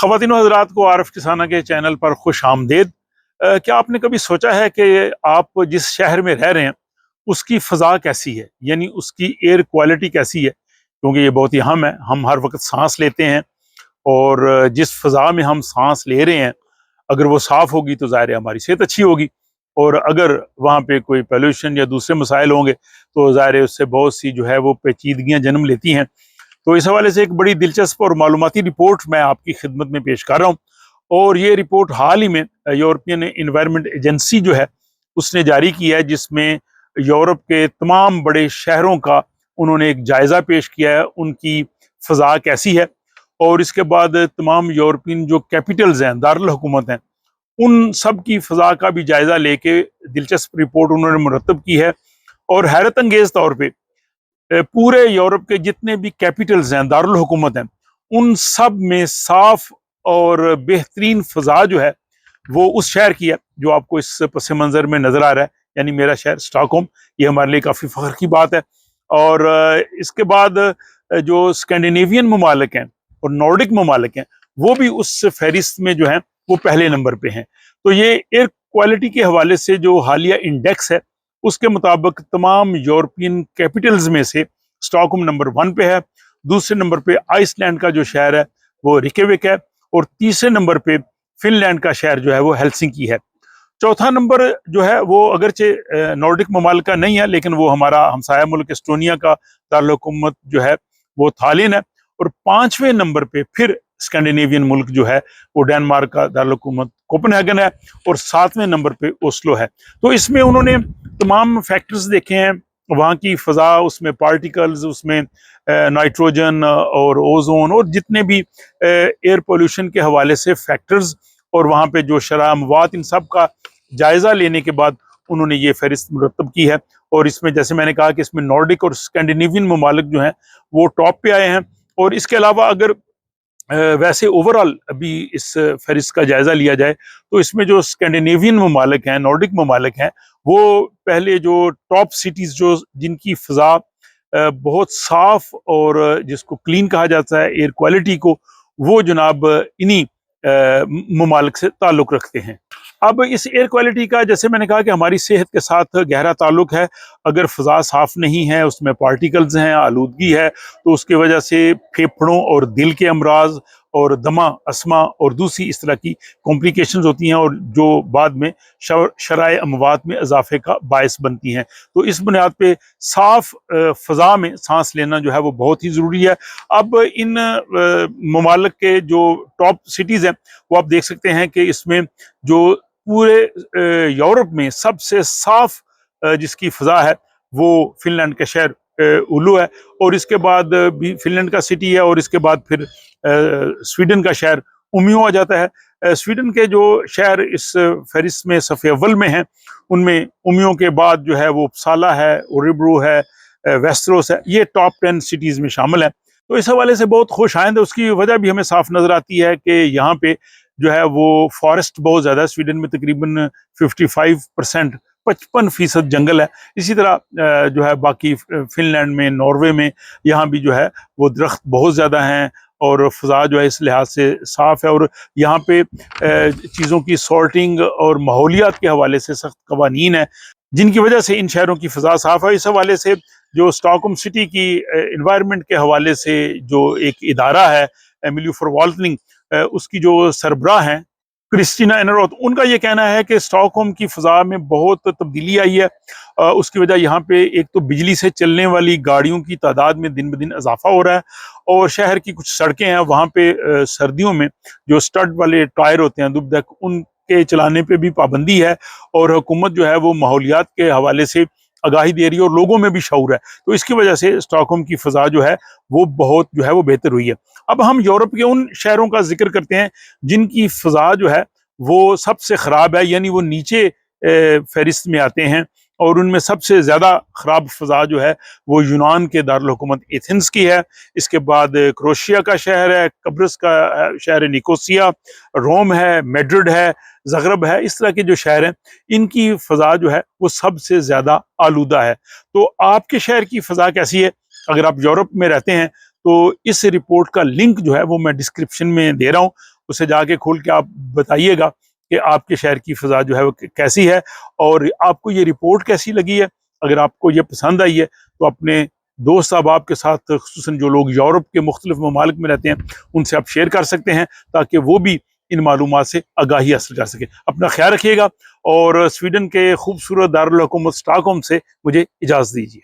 ख़वातीन और हज़रात को आरफ किसाना के चैनल पर खुश आमदेद। क्या आपने कभी सोचा है कि आप जिस शहर में रह रहे हैं उसकी फ़ज़ा कैसी है, यानी उसकी एयर क्वालिटी कैसी है? क्योंकि ये बहुत ही अहम है। हम हर वक्त सांस लेते हैं और जिस फ़ज़ा में हम सांस ले रहे हैं अगर वो साफ़ होगी तो ज़ाहिर है हमारी सेहत अच्छी होगी, और अगर वहाँ पे कोई पोल्यूशन या दूसरे मसाइल होंगे तो ज़ाहिर है उससे बहुत सी जो है वो पेचीदगियाँ जन्म लेती हैं। तो इस हवाले से एक बड़ी दिलचस्प और मालूमाती रिपोर्ट मैं आपकी खिदमत में पेश कर रहा हूँ, और ये रिपोर्ट हाल ही में यूरोपियन इन्वायरमेंट एजेंसी जो है उसने जारी की है, जिसमें यूरोप के तमाम बड़े शहरों का उन्होंने एक जायज़ा पेश किया है, उनकी फ़ज़ा कैसी है। और इसके बाद तमाम यूरोपियन जो कैपिटल्स हैं, दारुल हुकूमत हैं, उन सब की फ़ज़ा का भी जायज़ा लेके दिलचस्प रिपोर्ट उन्होंने मुरतब की है। और हैरत अंगेज़ तौर पे पूरे यूरोप के जितने भी कैपिटल्स हैं, दारुल हुकूमत हैं, उन सब में साफ और बेहतरीन फ़ज़ा जो है वो उस शहर की है जो आपको इस पस मंज़र में नज़र आ रहा है, यानी मेरा शहर स्टॉकहोम। ये हमारे लिए काफ़ी फ़ख्र की बात है। और इसके बाद जो स्कैंडिनेवियन ममालिक हैं और नॉर्डिक ममालिक हैं, वो भी उस फहरिस्त में जो हैं वो पहले नंबर पे हैं। तो ये एयर क्वालिटी के हवाले से जो हालिया इंडेक्स है उसके मुताबिक तमाम यूरोपियन कैपिटल्स में से स्टॉकहोम नंबर 1 पे है। दूसरे नंबर पे आइसलैंड का जो शहर है वो रिकेविक है, और तीसरे नंबर पे फिनलैंड का शहर जो है वो हेलसिंकी है। चौथा नंबर जो है वो अगरचे नॉर्डिक ममालिक का नहीं है, लेकिन वो हमारा हमसाया मुल्क एस्टोनिया का दारुल हुकूमत जो है वो थालिन है। और पांचवें नंबर पे फिर स्कैंडिनेवियन मुल्क जो है वो डेनमार्क का दारुल हुकूमत कोपेनहेगन है, और सातवें नंबर पे ओस्लो है। तो इसमें उन्होंने तमाम फैक्टर्स देखे हैं, वहाँ की फ़ज़ा, उसमें पार्टिकल्स, उसमें नाइट्रोजन और ओजोन और जितने भी एयर पोल्यूशन के हवाले से फैक्टर्स, और वहाँ पे जो शराह अमवात, इन सब का जायज़ा लेने के बाद उन्होंने ये फहरिस्त मुरतब की है। और इसमें जैसे मैंने कहा कि इसमें नॉर्डिक और स्कैंडिनेवियन ममालिक जो हैं वो टॉप पे आए हैं। और इसके अलावा अगर वैसे ओवरऑल अभी इस फहरिस्त का जायज़ा लिया जाए तो इसमें जो स्कैंडिनेवियन ममालिक हैं, नॉर्डिक ममालिक हैं, वो पहले जो टॉप सिटीज़ जो जिनकी फ़ज़ा बहुत साफ़ और जिसको क्लीन कहा जाता है एयर क्वालिटी को, वो जनाब इन्हीं ममालिक से ताल्लुक़ रखते हैं। अब इस एयर क्वालिटी का, जैसे मैंने कहा कि हमारी सेहत के साथ गहरा ताल्लुक़ है। अगर फ़ज़ा साफ़ नहीं है, उसमें पार्टिकल्स हैं, आलूदगी है, तो उसकी वजह से फेफड़ों और दिल के अमराज और दमा, अस्थमा और दूसरी इस तरह की कॉम्प्लिकेशंस होती हैं, और जो बाद में शराए अमवात में इजाफे का बायस बनती हैं। तो इस बुनियाद पे साफ़ फ़ज़ा में सांस लेना जो है वो बहुत ही ज़रूरी है। अब इन ममालिक के जो टॉप सिटीज़ हैं वो आप देख सकते हैं कि इसमें जो पूरे यूरोप में सबसे साफ जिसकी फ़ज़ा है वो फिनलैंड का शहर उलू है, और इसके बाद भी फिनलैंड का सिटी है, और इसके बाद फिर स्वीडन का शहर उमियो आ जाता है। स्वीडन के जो शहर इस फहरिस्त में सफ़े अव्वल में हैं, उनमें उमियो के बाद जो है वो उपसाला है, ओरेब्रो है, वेस्टरोस है, ये टॉप 10 सिटीज़ में शामिल है। तो इस हवाले से बहुत खुश आइंद है। उसकी वजह भी हमें साफ नज़र आती है कि यहाँ पे जो है वो फॉरेस्ट बहुत ज़्यादा है। स्वीडन में तकरीबन 55%, 55% जंगल है। इसी तरह जो है बाकी फिनलैंड में, नॉर्वे में, यहाँ भी जो है वो दरख्त बहुत ज़्यादा हैं, और फ़ज़ा जो है इस लिहाज से साफ़ है। और यहाँ पे चीज़ों की सॉर्टिंग और माहौलियात के हवाले से सख्त कवानीन है, जिनकी वजह से इन शहरों की फ़ज़ा साफ़ है। इस हवाले से जो स्टॉकहोम सिटी की इन्वायरमेंट के हवाले से जो एक इदारा है, मिल्यू फॉर वाल्टनिंग, उसकी जो सरबराह हैं क्रिस्टीना एनरोथ, उनका ये कहना है कि स्टॉकहोम की फ़ज़ा में बहुत तब्दीली आई है। उसकी वजह यहाँ पे एक तो बिजली से चलने वाली गाड़ियों की तादाद में दिन ब दिन इजाफा हो रहा है, और शहर की कुछ सड़कें हैं वहाँ पे सर्दियों में जो स्टड वाले टायर होते हैं दुबदक, उनके चलाने पे भी पाबंदी है, और हुकूमत जो है वो माहौलियात के हवाले से आगाही दे रही है, और लोगों में भी शऊर है। तो इसकी वजह से स्टॉकहोम की फ़ज़ा जो है वो बहुत जो है वो बेहतर हुई है। अब हम यूरोप के उन शहरों का जिक्र करते हैं जिनकी फ़ज़ा जो है वो सबसे ख़राब है, यानी वो नीचे फहरिस्त में आते हैं, और उनमें सबसे ज़्यादा ख़राब फ़ज़ा जो है वो यूनान के दारुल हुकूमत एथेंस की है। इसके बाद क्रोएशिया का शहर है, कब्रस का शहर है निकोसिया, रोम है, मैड्रिड है, ज़गरब है। इस तरह के जो शहर हैं इनकी फ़ज़ा जो है वो सबसे ज़्यादा आलूदा है। तो आपके शहर की फ़ज़ा कैसी है? अगर आप यूरोप में रहते हैं तो इस रिपोर्ट का लिंक जो है वो मैं डिस्क्रिप्शन में दे रहा हूँ, उसे जाके खोल के आप बताइएगा कि आपके शहर की फ़ज़ा जो है वो कैसी है और आपको ये रिपोर्ट कैसी लगी है। अगर आपको ये पसंद आई है तो अपने दोस्त अहबाब के साथ, ख़ुसूसन जो लोग यूरोप के मुख्तलिफ ममालिक में रहते हैं, उनसे आप शेयर कर सकते हैं ताकि वो भी इन मालूमात से आगाही हासिल कर सकें। अपना ख्याल रखिएगा और स्वीडन के खूबसूरत दारुल हुकूमत स्टॉकहोम से मुझे इजाज़त दीजिए।